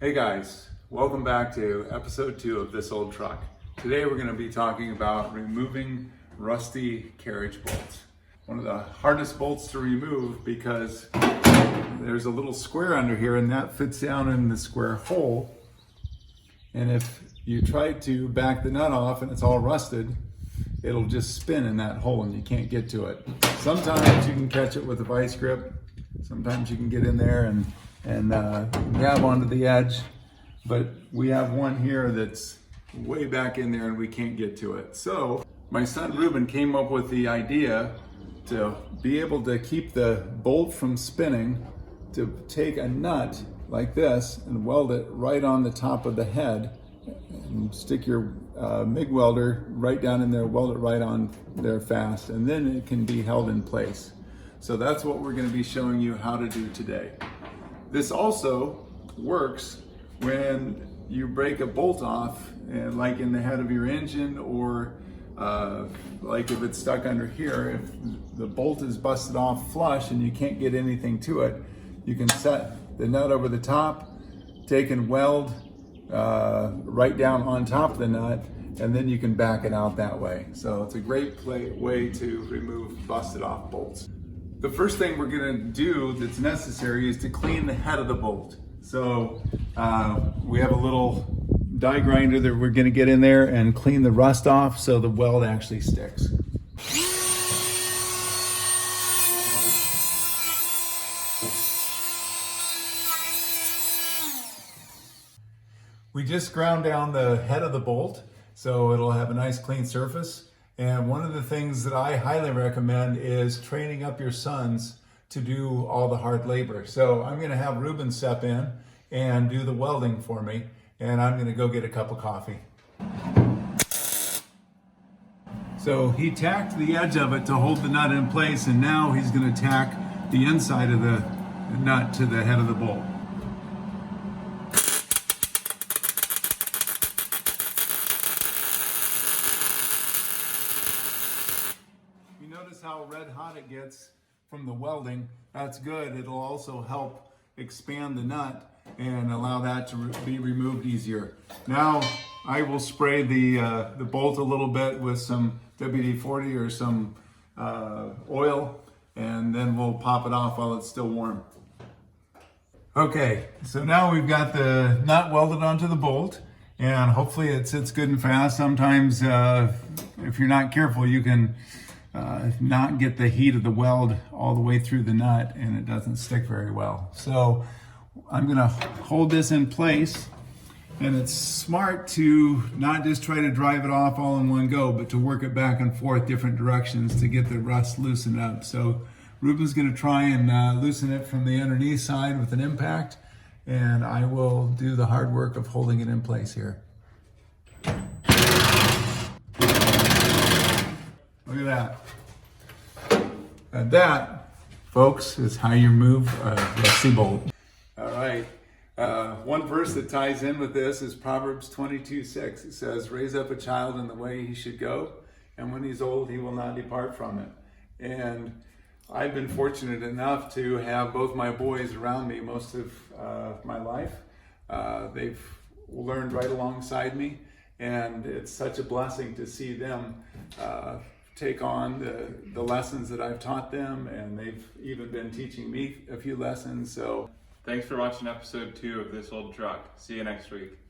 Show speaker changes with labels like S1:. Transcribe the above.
S1: Hey guys, welcome back to episode 2 of This Old Truck. Today we're going to be talking about removing rusty carriage bolts. One of the hardest bolts to remove because there's a little square under here and that fits down in the square hole. And if you try to back the nut off and it's all rusted, it'll just spin in that hole and you can't get to it. Sometimes you can catch it with a vice grip. Sometimes you can get in there and grab onto the edge, but we have one here that's way back in there and we can't get to it. So my son Ruben came up with the idea to be able to keep the bolt from spinning, to take a nut like this and weld it right on the top of the head and stick your MIG welder right down in there, weld it right on there fast, and then it can be held in place. So that's what we're going to be showing you how to do today. This also works when you break a bolt off, and like in the head of your engine, or like if it's stuck under here, if the bolt is busted off flush and you can't get anything to it, you can set the nut over the top, take and weld right down on top of the nut, and then you can back it out that way. So it's a great way to remove busted off bolts. The first thing we're going to do that's necessary is to clean the head of the bolt. So we have a little die grinder that we're going to get in there and clean the rust off so the weld actually sticks. We just ground down the head of the bolt so it'll have a nice clean surface. And one of the things that I highly recommend is training up your sons to do all the hard labor. So I'm going to have Ruben step in and do the welding for me, and I'm going to go get a cup of coffee. So he tacked the edge of it to hold the nut in place, and now he's going to tack the inside of the nut to the head of the bolt. Notice how red hot it gets from the welding. That's good. It'll also help expand the nut and allow that to be removed easier. Now I will spray the bolt a little bit with some WD-40 or some oil, and then we'll pop it off while it's still warm. Okay, so now we've got the nut welded onto the bolt, and hopefully it sits good and fast. Sometimes if you're not careful, you can not get the heat of the weld all the way through the nut and it doesn't stick very well. So I'm going to hold this in place, and it's smart to not just try to drive it off all in one go, but to work it back and forth different directions to get the rust loosened up. So Ruben's going to try and loosen it from the underneath side with an impact, and I will do the hard work of holding it in place here. Look at that. And that, folks, is how you remove a rusty bolt. All right. One verse that ties in with this is Proverbs 22:6. It says, "Raise up a child in the way he should go, and when he's old, he will not depart from it." And I've been fortunate enough to have both my boys around me most of my life. They've learned right alongside me, and it's such a blessing to see them take on the lessons that I've taught them, and they've even been teaching me a few lessons. So
S2: Thanks for watching episode 2 of This Old Truck. See you next week.